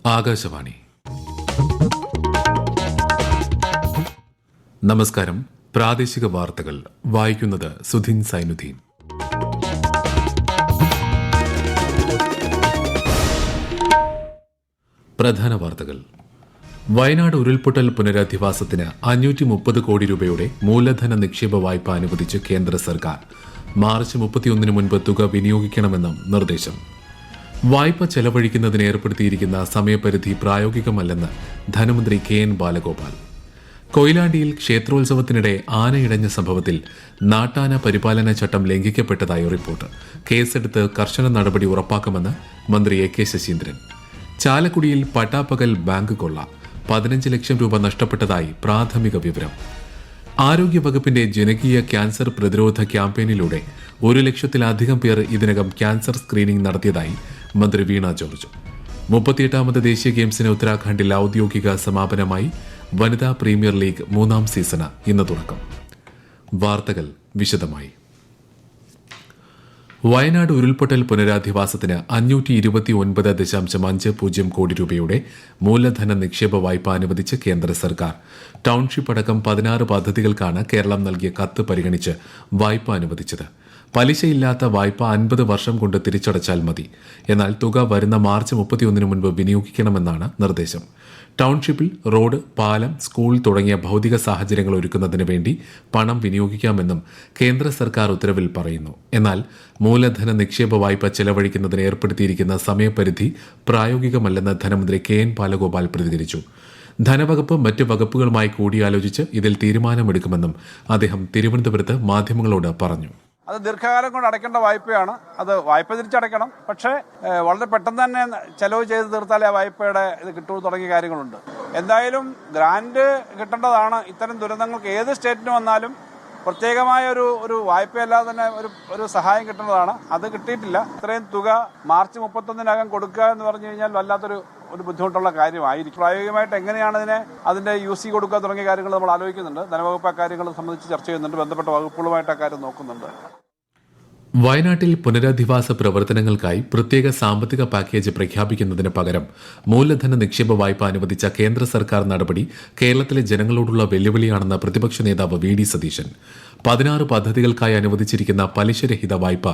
ആകാശവാണി. നമസ്കാരം. പ്രാദേശിക വാർത്തകൾ വായിക്കുന്നത് സുധിൻ സൈനുദ്ദീൻ. പ്രധാന വാർത്തകൾ. വയനാട് ഉരുൾപൊട്ടൽ പുനരധിവാസത്തിന് 530 കോടി രൂപയുടെ മൂലധന നിക്ഷേപ വായ്പ അനുവദിച്ച് കേന്ദ്ര സർക്കാർ. മാർച്ച് 31 മുൻപ് തുക വിനിയോഗിക്കണമെന്നും നിർദ്ദേശം. വായ്പ ചെലവഴിക്കുന്നതിന് ഏർപ്പെടുത്തിയിരിക്കുന്ന സമയപരിധി പ്രായോഗികമല്ലെന്ന് ധനമന്ത്രി KN ബാലഗോപാൽ. കൊയിലാണ്ടിയിൽ ക്ഷേത്രോത്സവത്തിനിടെ ആനയിടഞ്ഞ സംഭവത്തിൽ നാട്ടാന പരിപാലന ചട്ടം ലംഘിക്കപ്പെട്ടതായി റിപ്പോർട്ട്. കേസെടുത്ത് കർശന നടപടി ഉറപ്പാക്കുമെന്ന് മന്ത്രി AK ശശീന്ദ്രൻ. ചാലക്കുടിയിൽ പട്ടാപ്പകൽ ബാങ്ക് കൊള്ള, 15 ലക്ഷം രൂപ നഷ്ടപ്പെട്ടതായി പ്രാഥമിക വിവരം. ആരോഗ്യവകുപ്പിന്റെ ജനകീയ ക്യാൻസർ പ്രതിരോധ ക്യാമ്പയിനിലൂടെ 1 ലക്ഷത്തിലധികം പേർ ഇതിനകം ക്യാൻസർ സ്ക്രീനിംഗ് നടത്തിയതായി മന്ത്രി വീണ ജോർജ്. 38ാമത് ദേശീയ ഗെയിംസിന് ഉത്തരാഖണ്ഡിൽ ഔദ്യോഗിക സമാപനമായി. വനിതാ പ്രീമിയർ ലീഗ് 3ാം സീസണ് ഇന്ന് തുടക്കം. വാർത്തകൾ വിശദമായി. വയനാട് ഉരുൾപൊട്ടൽ പുനരധിവാസത്തിന് 529.50 കോടി രൂപയുടെ മൂലധന നിക്ഷേപ വായ്പ അനുവദിച്ച് കേന്ദ്ര സർക്കാർ. ടൌൺഷിപ്പ് അടക്കം 16 പദ്ധതികൾക്കാണ് കേരളം നൽകിയ കത്ത് പരിഗണിച്ച് വായ്പ അനുവദിച്ചത്. പലിശയില്ലാത്ത വായ്പ 50 വർഷം കൊണ്ട് തിരിച്ചടച്ചാൽ മതി. എന്നാൽ തുക വരുന്ന മാർച്ച് 31 മുൻപ് വിനിയോഗിക്കണമെന്നാണ് നിർദ്ദേശം. ടൌൺഷിപ്പിൽ റോഡ്, പാലം, സ്കൂൾ തുടങ്ങിയ ഭൌതിക സാഹചര്യങ്ങൾ ഒരുക്കുന്നതിന് വേണ്ടി പണം വിനിയോഗിക്കാമെന്നും കേന്ദ്ര സർക്കാർ ഉത്തരവിൽ പറയുന്നു. എന്നാൽ മൂലധന നിക്ഷേപ വായ്പ ചെലവഴിക്കുന്നതിന് ഏർപ്പെടുത്തിയിരിക്കുന്ന സമയപരിധി പ്രായോഗികമല്ലെന്ന് ധനമന്ത്രി KN ബാലഗോപാൽ പ്രതികരിച്ചു. ധനവകുപ്പ് മറ്റ് വകുപ്പുകളുമായി കൂടിയാലോചിച്ച് ഇതിൽ തീരുമാനമെടുക്കുമെന്നും അദ്ദേഹം തിരുവനന്തപുരത്ത് മാധ്യമങ്ങളോട് പറഞ്ഞു. അത് ദീർഘകാലം കൊണ്ട് അടയ്ക്കേണ്ട വായ്പയാണ്. അത് വായ്പ തിരിച്ചടയ്ക്കണം. പക്ഷേ വളരെ പെട്ടെന്ന് തന്നെ ചെലവ് ചെയ്ത് തീർത്താലേ ആ വായ്പയുടെ ഇത് കിട്ടൂ തുടങ്ങിയ കാര്യങ്ങളുണ്ട്. എന്തായാലും ഗ്രാന്റ് കിട്ടേണ്ടതാണ്. ഇത്തരം ദുരന്തങ്ങൾക്ക് ഏത് സ്റ്റേറ്റിന് വന്നാലും പ്രത്യേകമായ ഒരു വായ്പയല്ലാതെ തന്നെ ഒരു സഹായം കിട്ടേണ്ടതാണ്. അത് കിട്ടിയിട്ടില്ല. ഇത്രയും തുക മാർച്ച് 31 കൊടുക്കുക എന്ന് പറഞ്ഞു കഴിഞ്ഞാൽ വല്ലാത്തൊരു ബുദ്ധിമുട്ടുള്ള കാര്യമായിരിക്കും. പ്രായോഗികമായിട്ട് എങ്ങനെയാണ് അതിന്റെ UC കൊടുക്കുക തുടങ്ങിയ കാര്യങ്ങൾ നമ്മൾ ആലോചിക്കുന്നുണ്ട്. ധനവകുപ്പ് ആ കാര്യങ്ങൾ സംബന്ധിച്ച് ചർച്ച ചെയ്യുന്നുണ്ട്. ബന്ധപ്പെട്ട വകുപ്പുകളുമായിട്ട് ആ കാര്യം നോക്കുന്നുണ്ട്. വയനാട്ടിൽ പുനരധിവാസ പ്രവർത്തനങ്ങൾക്കായി പ്രത്യേക സാമ്പത്തിക പാക്കേജ് പ്രഖ്യാപിക്കുന്നതിന് പകരം മൂലധന നിക്ഷേപ വായ്പ അനുവദിച്ച കേന്ദ്ര സർക്കാർ നടപടി കേരളത്തിലെ ജനങ്ങളോടുള്ള വെല്ലുവിളിയാണെന്ന് പ്രതിപക്ഷ നേതാവ് VD സതീശൻ. 16 പദ്ധതികൾക്കായി അനുവദിച്ചിരിക്കുന്ന പലിശരഹിത വായ്പ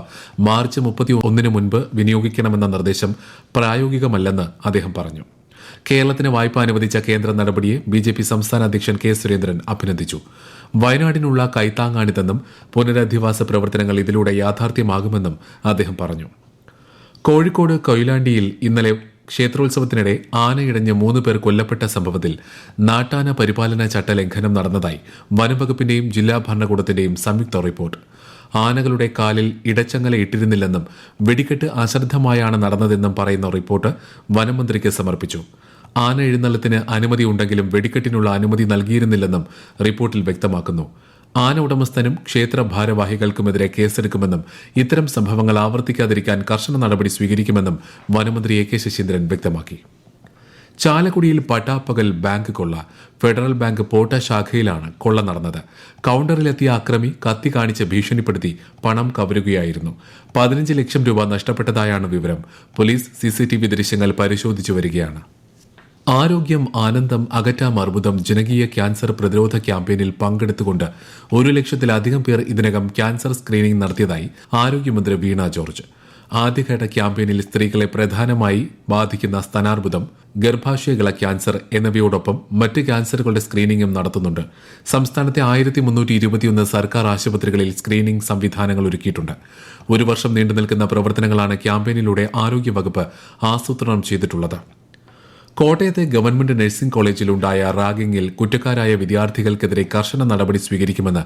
മാർച്ച് 31 മുൻപ് വിനിയോഗിക്കണമെന്ന നിർദ്ദേശം പ്രായോഗികമല്ലെന്ന് അദ്ദേഹം പറഞ്ഞു. കേരളത്തിന് വായ്പ അനുവദിച്ച കേന്ദ്ര നടപടിയെ BJP സംസ്ഥാന അധ്യക്ഷൻ K സുരേന്ദ്രൻ അഭിനന്ദിച്ചു. വയനാടിനുള്ള കൈത്താങ്ങാണിതെന്നും പുനരധിവാസ പ്രവർത്തനങ്ങൾ ഇതിലൂടെ യാഥാർത്ഥ്യമാകുമെന്നും അദ്ദേഹം പറഞ്ഞു. കോഴിക്കോട് കൊയിലാണ്ടിയിൽ ഇന്നലെ ക്ഷേത്രോത്സവത്തിനിടെ ആനയിടഞ്ഞ് 3 പേർ കൊല്ലപ്പെട്ട സംഭവത്തിൽ നാട്ടാന പരിപാലന ചട്ട ലംഘനം നടന്നതായി വനംവകുപ്പിന്റെയും ജില്ലാ ഭരണകൂടത്തിന്റെയും സംയുക്ത റിപ്പോർട്ട്. ആനകളുടെ കാലിൽ ഇടച്ചങ്ങല ഇട്ടിരുന്നില്ലെന്നും വെടിക്കെട്ട് അശ്രദ്ധമായാണ് നടന്നതെന്നും പറയുന്ന റിപ്പോർട്ട് വനമന്ത്രിക്ക് സമർപ്പിച്ചു. ആന എഴുന്നള്ളത്തിന് അനുമതിയുണ്ടെങ്കിലും വെടിക്കെട്ടിനുള്ള അനുമതി നൽകിയിരുന്നില്ലെന്നും റിപ്പോർട്ടിൽ വ്യക്തമാക്കുന്നു. ആന ഉടമസ്ഥനും ക്ഷേത്ര ഭാരവാഹികൾക്കുമെതിരെ കേസെടുക്കുമെന്നും ഇത്തരം സംഭവങ്ങൾ ആവർത്തിക്കാതിരിക്കാൻ കർശന നടപടി സ്വീകരിക്കുമെന്നും വനമന്ത്രി AK ശശീന്ദ്രൻ വ്യക്തമാക്കി. ചാലക്കുടിയിൽ പട്ടാപ്പകൽ ബാങ്ക് കൊള്ള. ഫെഡറൽ ബാങ്ക് പോട്ട ശാഖയിലാണ് കൊള്ള നടന്നത്. കൌണ്ടറിലെത്തിയ അക്രമി കത്തി കാണിച്ച് ഭീഷണിപ്പെടുത്തി പണം കവരുകയായിരുന്നു. 15 ലക്ഷം രൂപ നഷ്ടപ്പെട്ടതായാണ് വിവരം. പോലീസ് CCTV ദൃശ്യങ്ങൾ പരിശോധിച്ചു വരികയാണ്. ആരോഗ്യം ആനന്ദം അകറ്റാം അർബുദം ജനകീയ ക്യാൻസർ പ്രതിരോധ ക്യാമ്പയിനിൽ പങ്കെടുത്തുകൊണ്ട് 1 ലക്ഷത്തിലധികം പേർ ഇതിനകം ക്യാൻസർ സ്ക്രീനിംഗ് നടത്തിയതായി ആരോഗ്യമന്ത്രി വീണ ജോർജ്. ആദ്യഘട്ട ക്യാമ്പയിനിൽ സ്ത്രീകളെ പ്രധാനമായി ബാധിക്കുന്ന സ്തനാർബുദം, ഗർഭാശയകള ക്യാൻസർ എന്നിവയോടൊപ്പം മറ്റ് ക്യാൻസറുകളുടെ സ്ക്രീനിംഗും നടത്തുന്നുണ്ട്. സംസ്ഥാനത്തെ 1321 സർക്കാർ ആശുപത്രികളിൽ സ്ക്രീനിംഗ് സംവിധാനങ്ങൾ ഒരുക്കിയിട്ടുണ്ട്. 1 വർഷം നീണ്ടുനിൽക്കുന്ന പ്രവർത്തനങ്ങളാണ് ക്യാമ്പയിനിലൂടെ ആരോഗ്യവകുപ്പ് ആസൂത്രണം ചെയ്തിട്ടുള്ളത്. കോട്ടയത്തെ ഗവൺമെന്റ് നഴ്സിംഗ് കോളേജിലുണ്ടായ റാഗിംഗിൽ കുറ്റക്കാരായ വിദ്യാർത്ഥികൾക്കെതിരെ കർശന നടപടി സ്വീകരിക്കുമെന്ന്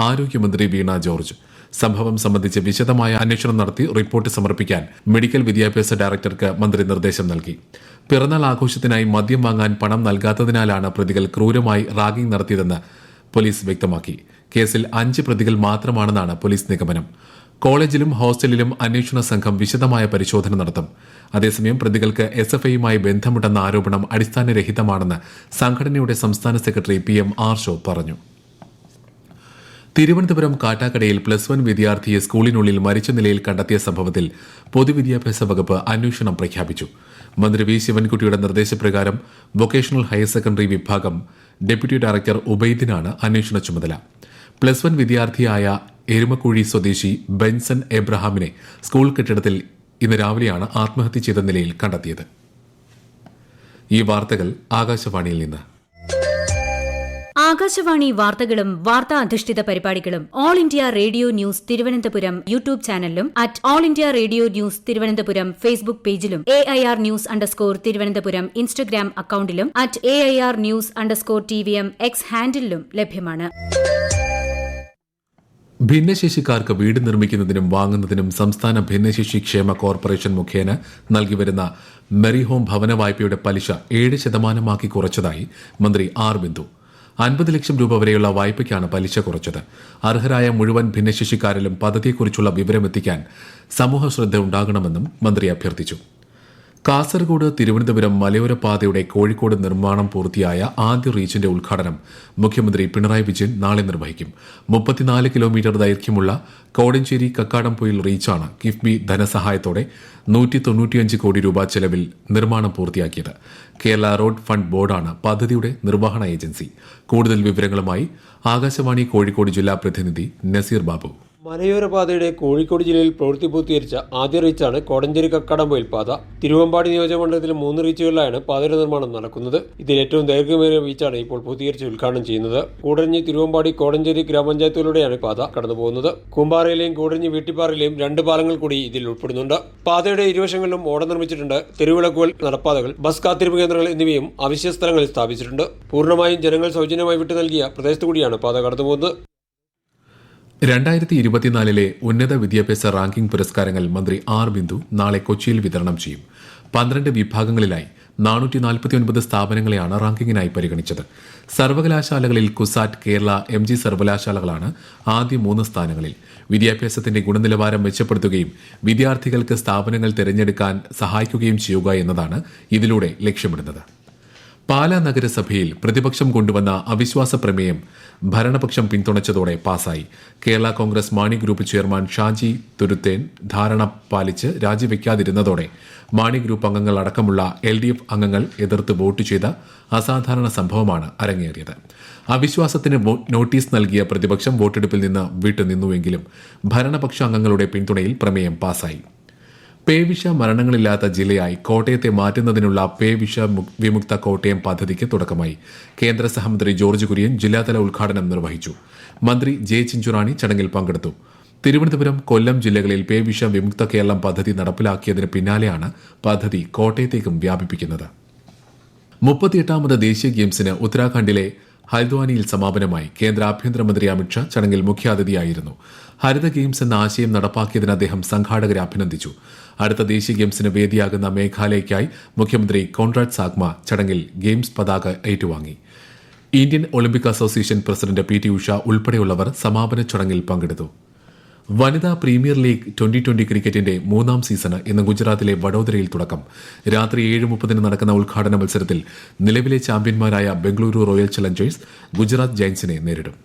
ആരോഗ്യമന്ത്രി വീണ ജോർജ്. സംഭവം സംബന്ധിച്ച് വിശദമായ അന്വേഷണം നടത്തി റിപ്പോർട്ട് സമർപ്പിക്കാൻ മെഡിക്കൽ വിദ്യാഭ്യാസ ഡയറക്ടർക്ക് മന്ത്രി നിർദ്ദേശം നൽകി. പിറന്നാൾ ആഘോഷത്തിനായി മദ്യം വാങ്ങാൻ പണം നൽകാത്തതിനാലാണ് പ്രതികൾ ക്രൂരമായി റാഗിംഗ് നടത്തിയതെന്ന് പോലീസ് വ്യക്തമാക്കി. കേസിൽ 5 പ്രതികൾ മാത്രമാണെന്നാണ് പോലീസ് നിഗമനം. കോളേജിലും ഹോസ്റ്റലിലും അന്വേഷണ സംഘം വിശദമായ പരിശോധന നടത്തും. അതേസമയം പ്രതികൾക്ക് SFIയുമായി ബന്ധമുണ്ടെന്ന ആരോപണം അടിസ്ഥാനരഹിതമാണെന്ന് സംഘടനയുടെ സംസ്ഥാന സെക്രട്ടറി PM ആർഷോ പറഞ്ഞു. തിരുവനന്തപുരം കാട്ടാക്കടയിൽ +1 വിദ്യാർത്ഥിയെ സ്കൂളിനുള്ളിൽ മരിച്ച നിലയിൽ കണ്ടെത്തിയ സംഭവത്തിൽ പൊതുവിദ്യാഭ്യാസ വകുപ്പ് അന്വേഷണം പ്രഖ്യാപിച്ചു. മന്ത്രി വി ശിവൻകുട്ടിയുടെ നിർദ്ദേശപ്രകാരം വൊക്കേഷണൽ ഹയർ സെക്കൻഡറി വിഭാഗം ഡെപ്യൂട്ടി ഡയറക്ടർ ഉബൈദിനാണ് അന്വേഷണ ചുമതല. +1 വിദ്യാർത്ഥിയായ എരുമക്കുഴി സ്വദേശി ബെൻസൺ എബ്രഹാമിനെ സ്കൂൾ കെട്ടിടത്തിൽ ഇന്ന് രാവിലെയാണ് ആത്മഹത്യ ചെയ്ത നിലയിൽ കണ്ടെത്തിയത്. ഈ വാർത്തകൾ ആകാശവാണിയിൽ നിന്ന്. ആകാശവാണി വാർത്തകളും വാർത്താ അധിഷ്ഠിത പരിപാടികളും all India radio news Thiruvananthapuram YouTube ചാനലിലും @all India radio news Thiruvananthapuram Facebook പേജിലും AIR ന്യൂസ് _ ഇൻസ്റ്റഗ്രാം അക്കൌണ്ടിലും @AIR ന്യൂസ് _ TVM X ഹാൻഡിലും ലഭ്യമാണ്. ഭിന്നശേഷിക്കാർക്ക് വീട് നിർമ്മിക്കുന്നതിനും വാങ്ങുന്നതിനും സംസ്ഥാന ഭിന്നശേഷി ക്ഷേമ കോർപ്പറേഷൻ മുഖേന നൽകിവരുന്ന മെറി ഹോം ഭവന വായ്പയുടെ പലിശ 7% കുറച്ചതായി മന്ത്രി ആർ ബിന്ദു. 50 ലക്ഷം രൂപ വരെയുള്ള വായ്പയ്ക്കാണ് പലിശ കുറച്ചത്. അർഹരായ മുഴുവൻ ഭിന്നശേഷിക്കാരിലും പദ്ധതിയെക്കുറിച്ചുള്ള വിവരമെത്തിക്കാൻ സമൂഹ ശ്രദ്ധ ഉണ്ടാകണമെന്നും മന്ത്രി അഭ്യർത്ഥിച്ചു. കാസർഗോഡ് തിരുവനന്തപുരം മലയോര പാതയുടെ കോഴിക്കോട് നിർമ്മാണം പൂർത്തിയായ ആദ്യ റീച്ചിന്റെ ഉദ്ഘാടനം മുഖ്യമന്ത്രി പിണറായി വിജയൻ നാളെ നിർവഹിക്കും. 34 കിലോമീറ്റർ ദൈർഘ്യമുള്ള കോടഞ്ചേരി കക്കാടംപൊയിൽ റീച്ചാണ് കിഫ്ബി ധനസഹായത്തോടെ 195 കോടി രൂപ ചെലവിൽ നിർമ്മാണം പൂർത്തിയാക്കിയത്. കേരള റോഡ് ഫണ്ട് ബോർഡാണ് പദ്ധതിയുടെ നിർവഹണ ഏജൻസി. കൂടുതൽ വിവരങ്ങളുമായി ആകാശവാണി കോഴിക്കോട് ജില്ലാ പ്രതിനിധി നസീർ ബാബു. മലയോര പാതയുടെ കോഴിക്കോട് ജില്ലയിൽ പ്രവൃത്തി പൂർത്തീകരിച്ച ആദ്യ റീച്ചാണ് കോടഞ്ചേരി കക്കാടംപൊയിൽ പാത. തിരുവമ്പാടി നിയോജകമണ്ഡലത്തിലെ 3 റീച്ചുകളിലാണ് പാതയുടെ നിർമ്മാണം നടക്കുന്നത്. ഇതിൽ ഏറ്റവും ദൈർഘ്യമേറിയ റീച്ചാണ് ഇപ്പോൾ പൂർത്തീകരിച്ച് ഉദ്ഘാടനം ചെയ്യുന്നത്. കൂടരഞ്ഞി തിരുവമ്പാടി കോടഞ്ചേരി ഗ്രാമപഞ്ചായത്തുകളിലൂടെയാണ് പാത കടന്നുപോകുന്നത്. കൂമ്പാറയിലെയും കൂടരഞ്ഞി വീട്ടിപ്പാറയിലെയും 2 പാലങ്ങൾ കൂടി ഇതിൽ ഉൾപ്പെടുന്നുണ്ട്. പാതയുടെ ഇരുവശങ്ങളിലും ഓട നിർമ്മിച്ചിട്ടുണ്ട്. തെരുവിളക്കുകൾ, നടപ്പാതകൾ, ബസ് കാത്തിരിപ്പ് കേന്ദ്രങ്ങൾ എന്നിവയും അവശ്യ സ്ഥലങ്ങളിൽ സ്ഥാപിച്ചിട്ടുണ്ട്. പൂർണ്ണമായും ജനങ്ങൾ സൗജന്യമായി വിട്ടു നൽകിയ പ്രദേശത്തു കൂടിയാണ് പാത കടന്നുപോകുന്നത്. 2024 ഉന്നത വിദ്യാഭ്യാസ റാങ്കിംഗ് പുരസ്കാരങ്ങൾ മന്ത്രി ആർ ബിന്ദു നാളെ കൊച്ചിയിൽ വിതരണം ചെയ്യും. 12 വിഭാഗങ്ങളിലായി 449 സ്ഥാപനങ്ങളെയാണ് റാങ്കിങ്ങിനായി പരിഗണിച്ചത്. സർവകലാശാലകളിൽ കുസാറ്റ്, കേരള, MG സർവകലാശാലകളാണ് ആദ്യ 3 സ്ഥാനങ്ങളിൽ. വിദ്യാഭ്യാസത്തിന്റെ ഗുണനിലവാരം മെച്ചപ്പെടുത്തുകയും വിദ്യാർത്ഥികൾക്ക് സ്ഥാപനങ്ങൾ തിരഞ്ഞെടുക്കാൻ സഹായിക്കുകയും ചെയ്യുക എന്നതാണ് ഇതിലൂടെ ലക്ഷ്യമിടുന്നത്. പാലാ നഗരസഭയിൽ പ്രതിപക്ഷം കൊണ്ടുവന്ന അവിശ്വാസ പ്രമേയം ഭരണപക്ഷം പിന്തുണച്ചതോടെ പാസായി. കേരള കോൺഗ്രസ് മാണി ഗ്രൂപ്പ് ചെയർമാൻ ഷാജി തുരുത്തേൻ ധാരണ പാലിച്ച് രാജിവെക്കാതിരുന്നതോടെ മാണി ഗ്രൂപ്പ് അംഗങ്ങൾ അടക്കമുള്ള LDF അംഗങ്ങൾ എതിർത്ത് വോട്ട് ചെയ്ത അസാധാരണ സംഭവമാണ് അരങ്ങേറിയത്. അവിശ്വാസത്തിന് നോട്ടീസ് നൽകിയ പ്രതിപക്ഷം വോട്ടെടുപ്പിൽ നിന്ന് വിട്ടുനിന്നുവെങ്കിലും ഭരണപക്ഷ അംഗങ്ങളുടെ പിന്തുണയിൽ പ്രമേയം പാസായി. പേവിഷ മരണങ്ങളില്ലാത്ത ജില്ലയായി കോട്ടയത്തെ മാറ്റുന്നതിനുള്ള പേവിഷ വിമുക്ത കോട്ടയം പദ്ധതിക്ക് തുടക്കമായി. കേന്ദ്ര സഹമന്ത്രി ജോർജ് കുര്യൻ ജില്ലാതല ഉദ്ഘാടനം നിർവഹിച്ചു. മന്ത്രി ജെ ചിഞ്ചുറാണി ചടങ്ങിൽ പങ്കെടുത്തു. തിരുവനന്തപുരം, കൊല്ലം ജില്ലകളിൽ പേവിഷ വിമുക്ത കേരളം പദ്ധതി നടപ്പിലാക്കിയതിന് പിന്നാലെയാണ് പദ്ധതി കോട്ടയത്തേക്കും വ്യാപിപ്പിക്കുന്നത്. 38ാമത് ദേശീയ ഗെയിംസിന് ഉത്തരാഖണ്ഡിലെ ഹൽദ്വാനിയിൽ സമാപനമായി. കേന്ദ്ര ആഭ്യന്തരമന്ത്രി അമിത്ഷാ ചടങ്ങിൽ മുഖ്യാതിഥിയായിരുന്നു. ഹരിത ഗെയിംസ് എന്ന ആശയം നടപ്പാക്കിയതിന് അദ്ദേഹം സംഘാടകരെ അഭിനന്ദിച്ചു. അടുത്ത ദേശീയ ഗെയിംസിന് വേദിയാകുന്ന മേഘാലയയ്ക്കായി മുഖ്യമന്ത്രി കോൺറാഡ് സാഗ്മ ചടങ്ങിൽ ഗെയിംസ് പതാക ഏറ്റുവാങ്ങി. Indian Olympic association president PT Usha ഉൾപ്പെടെയുള്ളവർ സമാപന ചടങ്ങിൽ പങ്കെടുത്തു. വനിതാ പ്രീമിയർ ലീഗ് 2020 ക്രിക്കറ്റിന്റെ 3ാം സീസണ് ഇന്ന് ഗുജറാത്തിലെ വഡോദരയിൽ തുടക്കം. രാത്രി 7:30 നടക്കുന്ന ഉദ്ഘാടന മത്സരത്തിൽ നിലവിലെ ചാമ്പ്യന്മാരായ ബംഗളൂരു റോയൽ ചലഞ്ചേഴ്സ് ഗുജറാത്ത് ജയന്റ്സിനെ നേരിടും.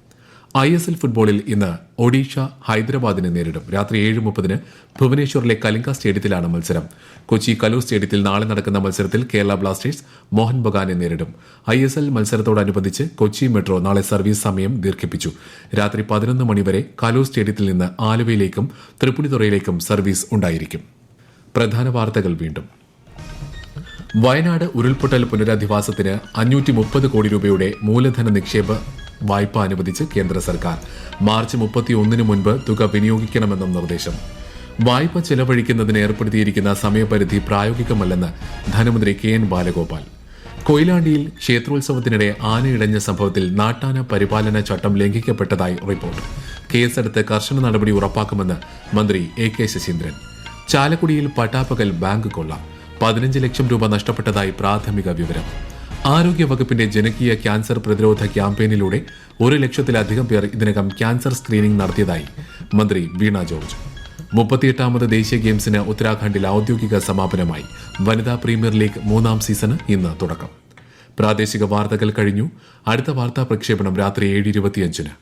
ISL ഫുട്ബോളിൽ ഇന്ന് ഒഡീഷ ഹൈദരാബാദിനെ നേരിടും. രാത്രി 7:30 ഭുവനേശ്വറിലെ കലിംഗ സ്റ്റേഡിയത്തിലാണ് മത്സരം. കൊച്ചി കലൂർ സ്റ്റേഡിയത്തിൽ നാളെ നടക്കുന്ന മത്സരത്തിൽ കേരള ബ്ലാസ്റ്റേഴ്സ് മോഹൻ ബഗാനെ നേരിടും. ISL മത്സരത്തോടനുബന്ധിച്ച് കൊച്ചി മെട്രോ നാളെ സർവീസ് സമയം ദീർഘിപ്പിച്ചു. രാത്രി 11 മണിവരെ കലൂർ സ്റ്റേഡിയത്തിൽ നിന്ന് ആലുവയിലേക്കും തൃപ്പൂണിത്തുറയിലേക്കും സർവീസ് ഉണ്ടായിരിക്കും. പ്രധാന വാർത്തകൾ വീണ്ടും. വയനാട് ഉരുൾപൊട്ടൽ പുനരധിവാസത്തിന് 530 കോടി രൂപയുടെ മൂലധന നിക്ഷേപ വായ്പ അനുവദിച്ച് കേന്ദ്ര സർക്കാർ. മാർച്ച് 31 മുൻപ് തുക വിനിയോഗിക്കണമെന്നും നിർദ്ദേശം. വായ്പ ചെലവഴിക്കുന്നതിന് ഏർപ്പെടുത്തിയിരിക്കുന്ന സമയപരിധി പ്രായോഗികമല്ലെന്ന് ധനമന്ത്രി KN ബാലഗോപാൽ. കൊയിലാണ്ടിയിൽ ക്ഷേത്രോത്സവത്തിനിടെ ആനയിടഞ്ഞ സംഭവത്തിൽ നാട്ടാന പരിപാലന ചട്ടം ലംഘിക്കപ്പെട്ടതായി റിപ്പോർട്ട്. കേസെടുത്ത് കർശന നടപടി ഉറപ്പാക്കുമെന്ന് മന്ത്രി AK ശശീന്ദ്രൻ. ചാലക്കുടിയിൽ പട്ടാപ്പകൽ ബാങ്ക് കൊള്ള. 15 ലക്ഷം രൂപ നഷ്ടപ്പെട്ടതായി പ്രാഥമിക വിവരം. ആരോഗ്യവകുപ്പിന്റെ ജനകീയ ക്യാൻസർ പ്രതിരോധ ക്യാമ്പയിനിലൂടെ 1 ലക്ഷത്തിലധികം പേർ ഇതിനകം ക്യാൻസർ സ്ക്രീനിംഗ് നടത്തിയതായി മന്ത്രി വീണ ജോർജ്. 38ാമത് ദേശീയ ഗെയിംസിന് ഉത്തരാഖണ്ഡിൽ ഔദ്യോഗിക സമാപനമായി. വനിതാ പ്രീമിയർ ലീഗ് 3ാം സീസണ് ഇന്ന് തുടക്കം. പ്രാദേശിക വാർത്തകൾ കഴിഞ്ഞു. അടുത്ത വാർത്താ പ്രക്ഷേപണം രാത്രി 7:25.